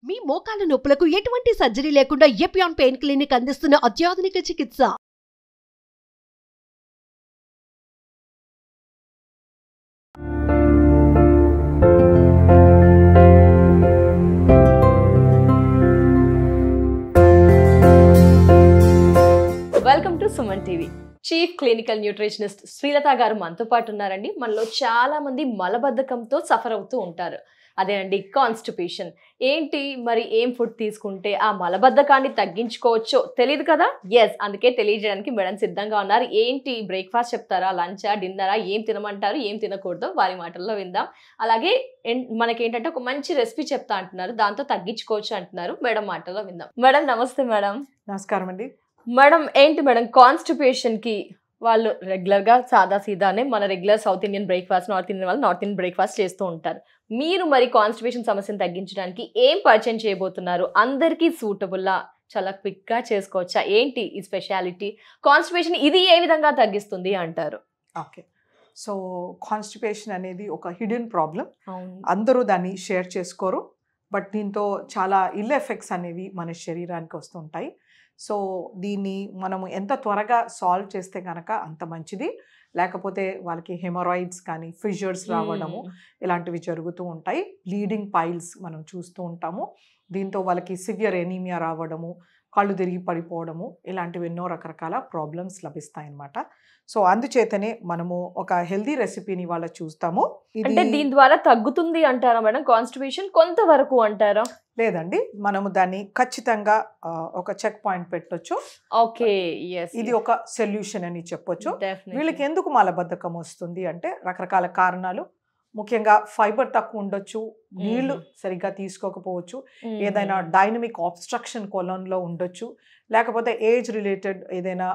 మీ మోకాల నొప్పులకు ఎటువంటి సర్జరీ లేకుండా ఎపియాన్ పెయిన్ క్లినిక్ అందిస్తున్న అత్యాధునిక చికిత్స. Welcome to Suman TV. Chief clinical nutritionist Srilatha గారు మనతో పాటు ఉన్నారండి. మనలో చాలా మంది మలబద్ధకంతో సఫర్ అవుతూ ఉంటారు. అదేనండి కాన్స్టిపేషన్. ఏంటి మరి ఏం ఫుడ్ తీసుకుంటే ఆ మలబద్ధకాన్ని తగ్గించుకోవచ్చో తెలియదు కదా. ఎస్, అందుకే తెలియజేయడానికి మేడం సిద్ధంగా ఉన్నారు. ఏంటి బ్రేక్ఫాస్ట్ చెప్తారా, లంచా, డిన్నరా, ఏం తినమంటారు, ఏం తినకూడదో వారి మాటల్లో విందాం. అలాగే మనకేంటంటే ఒక మంచి రెసిపీ చెప్తా అంటున్నారు, దాంతో తగ్గించుకోవచ్చు అంటున్నారు. మేడం మాటల్లో విందాం. మేడం నమస్తే. మేడం నమస్కారం అండి. మేడం ఏంటి మేడం కాన్స్టిపేషన్ కి వాళ్ళు రెగ్యులర్ గా సాదా సీదానే మన regular south Indian breakfast, north Indian వాళ్ళు నార్త్ ఇండియన్ బ్రేక్ఫాస్ట్ చేస్తూ ఉంటారు. మీరు మరి కాన్స్టిపేషన్ సమస్యను తగ్గించడానికి ఏం పరిచయం చేయబోతున్నారు? అందరికీ సూటబుల్లా, చాలా క్విక్ గా చేసుకోవచ్చా? ఏంటి ఈ స్పెషాలిటీ? కాన్స్టిపేషన్ ఇది ఏ విధంగా తగ్గిస్తుంది అంటారు? ఓకే, సో కాన్స్టిపేషన్ అనేది ఒక హిడెన్ ప్రాబ్లం. అందరూ దాన్ని షేర్ చేసుకోరు, బట్ దీంతో చాలా ఇల్ ఎఫెక్ట్స్ అనేవి మన శరీరానికి వస్తుంటాయి. సో దీన్ని మనము ఎంత త్వరగా సాల్వ్ చేస్తే కనుక అంత మంచిది. లేకపోతే వాళ్ళకి హెమరాయిడ్స్ కానీ ఫిషర్స్ రావడము ఇలాంటివి జరుగుతూ ఉంటాయి. బ్లీడింగ్ పైల్స్ మనం చూస్తూ ఉంటాము. దీంతో వాళ్ళకి సివియర్ ఎనీమియా రావడము, కళ్ళు తిరిగి పడిపోవడము, ఇలాంటివి ఎన్నో రకరకాల ప్రాబ్లమ్స్ లభిస్తాయి అన్నమాట. సో అందుచేతనే మనము ఒక హెల్దీ రెసిపీని వాళ్ళ చూస్తాము. అంటే దీని ద్వారా తగ్గుతుంది అంటారా మేడం కాన్స్టిపేషన్? కొంతవరకు అంటారా? లేదండి, మనము దాన్ని ఖచ్చితంగా ఒక చెక్ పాయింట్ పెట్టొచ్చు. ఓకే, ఇది ఒక సొల్యూషన్ అని చెప్పొచ్చు. వీళ్ళకి ఎందుకు మలబద్ధకం వస్తుంది అంటే రకరకాల కారణాలు. ముఖ్యంగా ఫైబర్ తక్కువ ఉండొచ్చు, నీళ్లు సరిగ్గా తీసుకోకపోవచ్చు, ఏదైనా డైనమిక్ ఆబ్స్ట్రక్షన్ కొలన్లో ఉండొచ్చు, లేకపోతే ఏజ్ రిలేటెడ్ ఏదైనా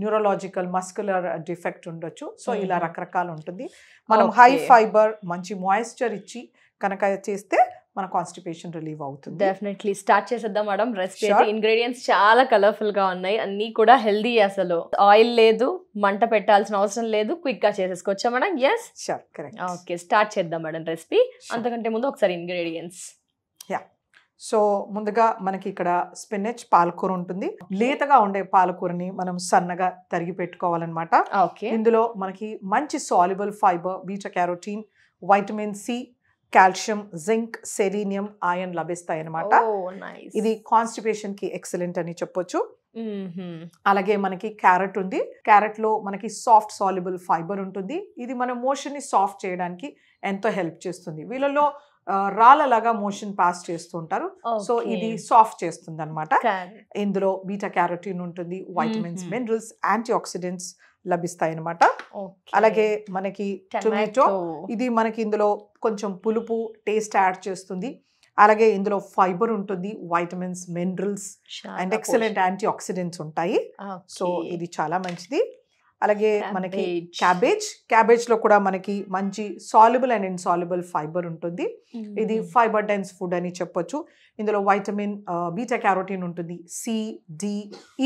న్యూరలాజికల్ మస్కులర్ డిఫెక్ట్ ఉండొచ్చు. సో ఇలా రకరకాలు ఉంటుంది. మనం హై ఫైబర్ మంచి మాయిశ్చర్ ఇచ్చి కనుక చేస్తే మన కాన్స్టిపేషన్ రిలీవ్ అవుతుంది. డెఫినెట్లీ స్టార్ట్ చేసేద్దాం మేడం. రెసిపీ అయితే ఇంగ్రీడియంట్స్ చాలా కలర్ఫుల్ గా ఉన్నాయి, అన్ని కూడా హెల్దీ. అసలు ఆయిల్ లేదు, మంట పెట్టాల్సిన అవసరం లేదు, క్విక్ గా చేసేసుకోవచ్చా madam? Yes, sure, correct. Okay, start చేద్దాం మేడం రెసిపీ. అంతకంటే ముందు ఒకసారి ఇంగ్రీడియంట్స్. సో ముందుగా మనకి ఇక్కడ స్పినచ్ పాలకూర ఉంటుంది. లేతగా ఉండే పాలకూరని మనం సన్నగా తరిగి పెట్టుకోవాలన్నమాట. ఇందులో మనకి మంచి soluble fibre, beta carotene, vitamin C, calcium, zinc, selenium, iron లభిస్తాయి అన్నమాట. ఇది కాన్స్టిపేషన్ కి ఎక్సలెంట్ అని చెప్పొచ్చు. అలాగే మనకి క్యారెట్ ఉంది. క్యారెట్ లో మనకి సాఫ్ట్ సాల్యుబుల్ ఫైబర్ ఉంటుంది. ఇది మన మోషన్ ని సాఫ్ట్ చేయడానికి ఎంతో హెల్ప్ చేస్తుంది. వీళ్ళలో రాళ్ళలాగా మోషన్ పాస్ చేస్తుంటారు, సో ఇది సాఫ్ట్ చేస్తుంది అనమాట. ఇందులో బీటా క్యారోటీన్ ఉంటుంది, వైటమిన్స్, మినరల్స్, యాంటీ ఆక్సిడెంట్స్ లభిస్తాయి అనమాట. అలాగే మనకి టొమాటో, ఇది మనకి ఇందులో కొంచెం పులుపు టేస్ట్ యాడ్ చేస్తుంది. అలాగే ఇందులో ఫైబర్ ఉంటుంది, vitamins, minerals and excellent anti oxidants ఉంటాయి. సో ఇది చాలా మంచిది. అలాగే మనకి క్యాబేజ్ లో కూడా మనకి మంచి సాల్యుబుల్ అండ్ ఇన్సాల్యుబుల్ ఫైబర్ ఉంటుంది. ఇది ఫైబర్ డెన్స్ ఫుడ్ అని చెప్పొచ్చు. ఇందులో వైటమిన్ బీటా క్యారోటీన్ ఉంటుంది, సి, డి,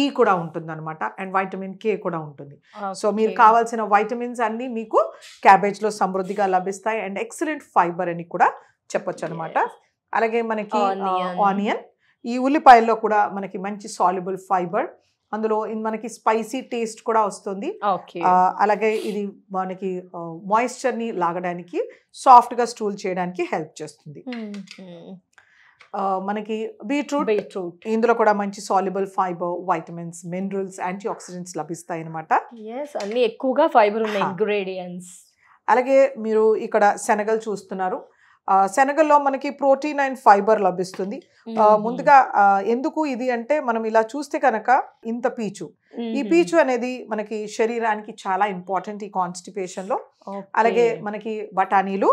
ఈ కూడా ఉంటుంది అనమాట, అండ్ వైటమిన్ కే కూడా ఉంటుంది. సో మీరు కావాల్సిన వైటమిన్స్ అన్ని మీకు క్యాబేజ్ లో సమృద్ధిగా లభిస్తాయి, అండ్ ఎక్సలెంట్ ఫైబర్ అని కూడా చెప్పొచ్చు అనమాట. అలాగే మనకి ఆనియన్, ఈ ఉల్లిపాయల్లో కూడా మనకి మంచి సాల్యుబుల్ ఫైబర్, అందులో మనకి స్పైసీ టేస్ట్ కూడా వస్తుంది. అలాగే ఇది మనకి మాయిశ్చర్ ని లాగడానికి, సాఫ్ట్ గా స్టూల్ చేయడానికి హెల్ప్ చేస్తుంది. మనకి బీట్రూట్, ఇందులో కూడా మంచి soluble fibre, vitamins, minerals, anti oxidants లభిస్తాయి అనమాట. అన్ని ఎక్కువగా ఫైబర్ ఉన్న ఇంగ్రీడియంట్స్. అలాగే మీరు ఇక్కడ శనగలు చూస్తున్నారు. శనగల్లో మనకి ప్రోటీన్ అండ్ ఫైబర్ లభిస్తుంది. ముందుగా ఎందుకు ఇది అంటే, మనం ఇలా చూస్తే కనుక ఇంత పీచు, ఈ పీచు అనేది మనకి శరీరానికి చాలా ఇంపార్టెంట్ ఈ కాన్స్టిపేషన్ లో. అలాగే మనకి బఠానీలు,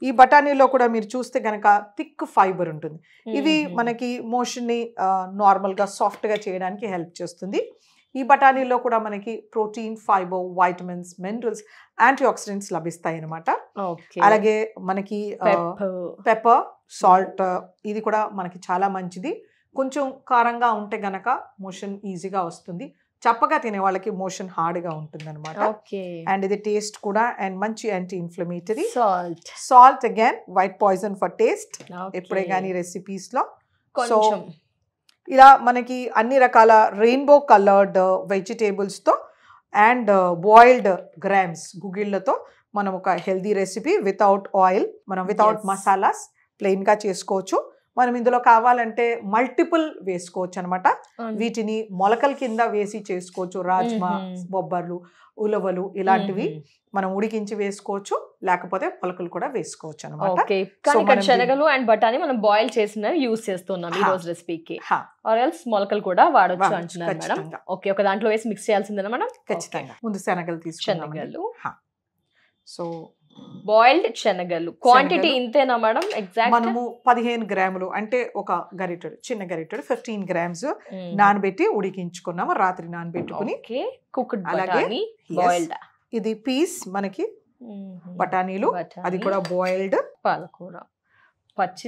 ఈ బఠానీలో కూడా మీరు చూస్తే కనుక థిక్ ఫైబర్ ఉంటుంది. ఇవి మనకి మోషన్ ని నార్మల్ గా సాఫ్ట్ గా చేయడానికి హెల్ప్ చేస్తుంది. ఈ బఠానీలో కూడా మనకి protein, fibre, vitamins, minerals, anti oxidants లభిస్తాయి అనమాట. అలాగే మనకి పెప్పర్, సాల్ట్, ఇది కూడా మనకి చాలా మంచిది. కొంచెం కారంగా ఉంటే గనక మోషన్ ఈజీగా వస్తుంది. చప్పగా తినే వాళ్ళకి మోషన్ హార్డ్ గా ఉంటుంది అనమాట. అండ్ ఇది టేస్ట్ కూడా అండ్ మంచి anti inflammatory. Salt again white poison for taste. ఎప్పుడే కానీ రెసిపీస్ లో కొంచెం ఇలా మనకి అన్ని రకాల రెయిన్బో కలర్డ్ వెజిటేబుల్స్తో అండ్ బాయిల్డ్ గ్రామ్స్ గుగ్గిళ్ళతో మనం ఒక హెల్దీ రెసిపీ వితౌట్ ఆయిల్, మనం వితౌట్ మసాలాస్ ప్లెయిన్గా చేసుకోవచ్చు. మనం ఇందులో కావాలంటే మల్టిపుల్ వేసుకోవచ్చు అనమాట. వీటిని మొలకల కింద వేసి చేసుకోవచ్చు. రాజ్మా, బొబ్బర్లు, ఉలవలు ఇలాంటివి మనం ఉడికించి వేసుకోవచ్చు, లేకపోతే మొలకలు కూడా వేసుకోవచ్చు అనమాట. శనగలు అండ్ బఠానీ మనం బాయిల్ చేసినవి యూస్ చేస్తున్నాం ఈ రోజు రెసిపీకి. ఆర్ ఎల్స్ మొలకలు కూడా వాడొచ్చు అంటున్నారు మేడం. ఓకే, ఒక దాంట్లో వేసి మిక్స్ చేయాల్సిందేనా మేడం? ఖచ్చితంగా. ముందు శనగలు తీసుకున్నాం. శనగలు, సో బాయిల్డ్ శనగలు క్వాంటిటీ ఇంతేనా మేడం? ఎగ్జాక్ట్ మనము 15 గ్రాములు అంటే ఒక గరిటెడు, చిన్న గరిటెడు 15 గ్రామ్స్ నానబెట్టి ఉడికించుకున్నాము, రాత్రి నానబెట్టుకుని. అలాగే ఇది పీస్ మనకి బఠానీలు, అది కూడా బాయిల్డ్. పాలకూర,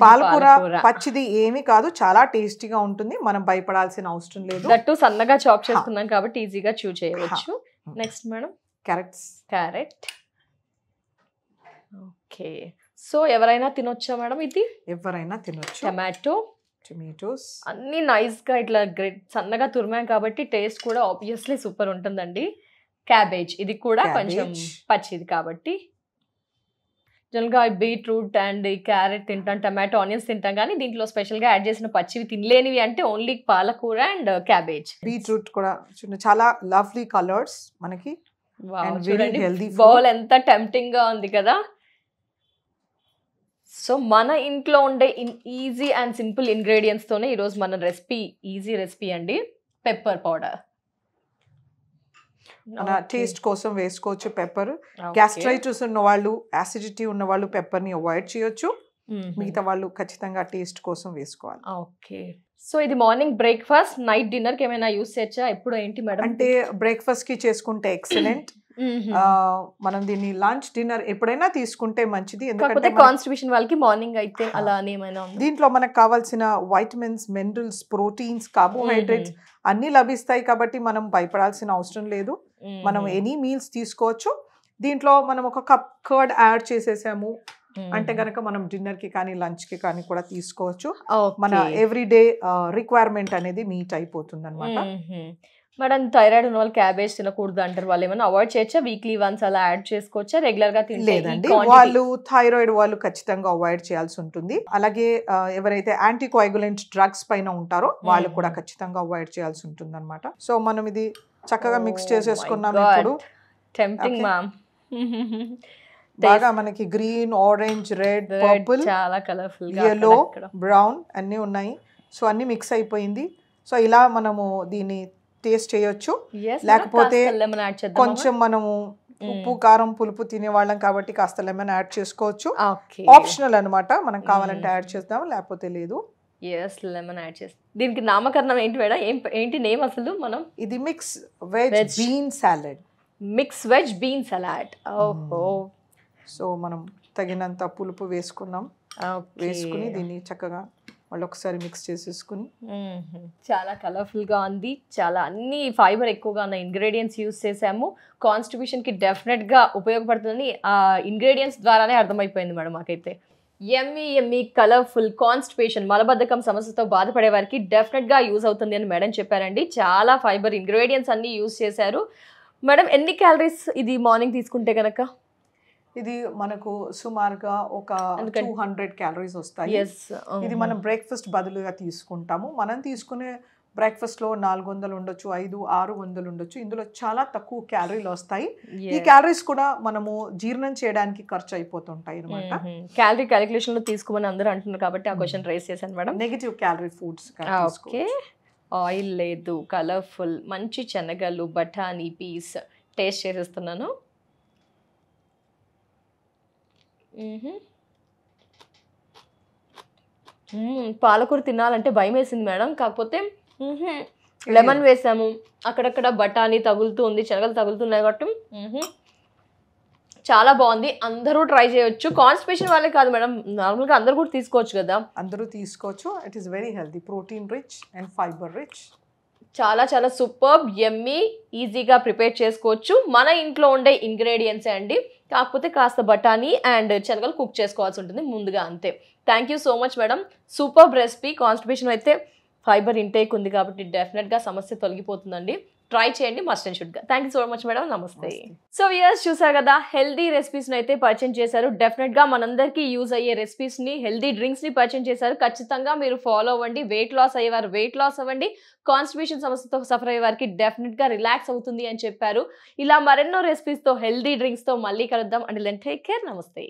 పాలకూర పచ్చిది ఏమీ కాదు, చాలా టేస్టీగా ఉంటుంది, మనం భయపడాల్సిన అవసరం లేదు. దట్టు సన్నగా చాప్ చేసుకున్నాం కాబట్టి ఈజీగా చూ చేయవచ్చు. Next madam carrot. Okay, so ఎవరైనా తినొచ్చా మేడం? ఇది ఎవరైనా తినొచ్చు. టమాటోస్ అన్ని నైస్ గా ఇట్లా సన్నగా తురిమాం కాబట్టి టేస్ట్ కూడా ఆబ్వియస్లీ సూపర్ ఉంటుందండి. క్యాబేజ్, ఇది కూడా కొంచెం పచ్చిది కాబట్టి. జనరల్గా బీట్రూట్ అండ్ ఈ క్యారెట్ తింటాం, టమాటో, ఆనియన్స్ తింటాం, కానీ దీంట్లో స్పెషల్గా యాడ్ చేసిన పచ్చివి తినలేనివి అంటే ఓన్లీ పాలకూర అండ్ క్యాబేజ్. బీట్రూట్ కూడా చాలా లవ్లీ కలర్స్ మనకి. బౌల్ ఎంత టెంప్టింగ్ గా ఉంది కదా. సో మన ఇంట్లో ఉండే ఈజీ అండ్ సింపుల్ ఇంగ్రీడియంట్స్ తోనే ఈరోజు మన రెసిపీ, ఈజీ రెసిపీ అండి. పెప్పర్ పౌడర్ మన టేస్ట్ కోసం వేసుకోవచ్చు. పెప్పర్ గ్యాస్ట్రైటిస్ ఉన్న వాళ్ళు, యాసిడిటీ ఉన్న వాళ్ళు పెప్పర్ ని అవాయిడ్ చేయొచ్చు, మిగతా వాళ్ళు ఖచ్చితంగా టేస్ట్ కోసం వేసుకోవాలి. ఓకే, సో ఇది మార్నింగ్ బ్రేక్ఫాస్ట్, నైట్ డిన్నర్ కి ఏమైనా యూస్ చేయొచ్చా? ఎప్పుడు ఏంటి మేడం? అంటే బ్రేక్ఫాస్ట్ కి చేసుకుంటే ఎక్సలెంట్. మనం దీన్ని లంచ్ డిన్నర్ ఎప్పుడైనా తీసుకుంటే మంచిది, ఎందుకంటే కాన్స్టిపేషన్ వాళ్ళకి మార్నింగ్ అయితే అలా ఏమైనా దీంట్లో మనకు కావాల్సిన వైటమిన్స్, మినరల్స్, ప్రోటీన్స్, కార్బోహైడ్రేట్స్ అన్ని లభిస్తాయి కాబట్టి మనం భయపడాల్సిన అవసరం లేదు. మనం ఎనీ మీల్స్ తీసుకోవచ్చు. దీంట్లో మనం ఒక కప్ కర్డ్ యాడ్ చేసేసాము అంటే గనక మనం డిన్నర్ కి కానీ లంచ్ కి కానీ కూడా తీసుకోవచ్చు. మన ఎవ్రీడే రిక్వైర్మెంట్ అనేది మీట్ అయిపోతుంది అనమాట. మేడం థైరాయిడ్ ఉన్న వాళ్ళు క్యాబేజ్ తినకూడదు అంటారు, వాళ్ళు ఏమైనా అవాయిడ్ చేయొచ్చా? వీక్లీ వన్స్ అలా యాడ్ చేసుకోవచ్చా? రెగ్యులర్ గా లేదండి, వాళ్ళు థైరాయిడ్ వాళ్ళు ఖచ్చితంగా అవాయిడ్ చేయాల్సి ఉంటుంది. అలాగే ఎవరైతే యాంటీ కోయాగులెంట్ డ్రగ్స్ పైన ఉంటారో వాళ్ళు కూడా ఖచ్చితంగా అవాయిడ్ చేయాల్సి ఉంటుంది అనమాట. సో మనం ఇది చక్కగా మిక్స్ చేసేసుకున్నాం. ఇప్పుడు టెంప్టింగ్ మ్యామ్. బాగా మనకి గ్రీన్, ఆరెంజ్, రెడ్, పర్పుల్, చాలా కలర్ఫుల్, యెల్లో, బ్రౌన్ అన్ని ఉన్నాయి. సో అన్ని మిక్స్ అయిపోయింది. సో ఇలా మనము దీన్ని టేస్ట్ చేయొచ్చు. లేకపోతే కొంచెం మనము ఉప్పు, కారం, పులుపు తినే వాళ్ళం కాబట్టి కాస్త లెమన్ యాడ్ చేసుకోవచ్చు. ఆప్షనల్ అనమాట, మనం కావాలంటే యాడ్ చేద్దాం, లేకపోతే లేదు. లెమన్ యాడ్ చేస్తాం. దీనికి నామకరణం ఏంటి మేడం? ఏంటి నేమ్ అసలు? మనం ఇది mix veg bean salad. Mix veg bean salad. ఓహో, సో మనం తగినంత పులుపు వేసుకున్నాం. వేసుకుని దీన్ని చక్కగా మళ్ళీ ఒకసారి మిక్స్ చేసేసుకుని. చాలా కలర్ఫుల్గా ఉంది, చాలా అన్ని ఫైబర్ ఎక్కువగా ఉన్న ఇంగ్రీడియంట్స్ యూస్ చేసాము. కాన్స్టిట్యూషన్కి డెఫినెట్గా ఉపయోగపడుతుందని ఆ ఇంగ్రీడియంట్స్ ద్వారానే అర్థమైపోయింది మేడం మాకైతే. ఎమ్మీ కలర్ఫుల్ కాన్స్టిపేషన్, మలబద్ధకం సమస్యతో బాధపడే వారికి డెఫినెట్గా యూజ్ అవుతుంది అని మేడం చెప్పారండి. చాలా ఫైబర్ ఇంగ్రీడియంట్స్ అన్ని యూజ్ చేశారు. మేడం ఎన్ని క్యాలరీస్ ఇది మార్నింగ్ తీసుకుంటే కనుక? ఇది మనకు సుమారుగా ఒక 200 క్యాలరీస్ వస్తాయి. ఇది మనం బ్రేక్ఫాస్ట్ బదులుగా తీసుకుంటాము. మనం తీసుకునే బ్రేక్ఫాస్ట్ లో 400 ఉండొచ్చు, 500-600 ఉండొచ్చు. ఇందులో చాలా తక్కువ క్యాలరీలు వస్తాయి. ఈ క్యాలరీస్ కూడా మనము జీర్ణం చేయడానికి ఖర్చు అయిపోతుంటాయి అనమాట. క్యాలరీ క్యాలిక్యులేషన్ లో తీసుకోమని అందరూ అంటున్నారు కాబట్టి ఆ క్వశ్చన్ రైస్ చేశాను madam. Negative calorie foods. Okay, oil లేదు, కలర్ఫుల్, మంచి శనగలు, బఠానీ, పీస్ టేస్ట్ చేసేస్తున్నాను. పాలకూర తినాలంటే భయం వేసింది మేడం, కాకపోతే లెమన్ వేసాము, అక్కడక్కడ బఠానీ తగులుతూ ఉంది, శనగలు తగులుతున్నాయి కాబట్టి చాలా బాగుంది. అందరూ ట్రై చేయొచ్చు. కాన్స్టిపేషన్ వాళ్ళే కాదు మేడం, నార్మల్గా అందరూ కూడా తీసుకోవచ్చు కదా? అందరూ తీసుకోవచ్చు. It is very healthy, protein rich and fibre rich. చాలా సూపర్బ్, యమ్మీ, ఈజీగా ప్రిపేర్ చేసుకోవచ్చు. మన ఇంట్లో ఉండే ఇంగ్రీడియంట్స్ అండి. కాకపోతే కాస్త బఠానీ అండ్ శనగలు కుక్ చేసుకోవాల్సి ఉంటుంది ముందుగా, అంతే. Thank you so much madam, super recipe. Constipation అయితే ఫైబర్ ఇంటేక్ ఉంది కాబట్టి డెఫినెట్గా సమస్య తొలగిపోతుందండి. ట్రై చేయండి మస్ట్ అండ్ షుడ్గా. Thank you so much madam, namaste. So viewers చూసారు కదా, హెల్దీ రెసిపీస్ని అయితే పరిచయం చేశారు. డెఫినెట్గా మనందరికీ యూజ్ అయ్యే రెసిపీస్ని, హెల్దీ డ్రింక్స్ని పరిచయం చేశారు. ఖచ్చితంగా మీరు ఫాలో అవ్వండి. వెయిట్ లాస్ అయ్యేవారు వెయిట్ లాస్ అవ్వండి, కాన్స్టిపేషన్ సమస్యతో సఫర్ అయ్యే వారికి డెఫినెట్గా రిలాక్స్ అవుతుంది అని చెప్పారు. ఇలా మరెన్నో రెసిపీస్తో, హెల్దీ డ్రింక్స్తో మళ్ళీ కలుద్దాం. అండ్ టేక్ కేర్, నమస్తే.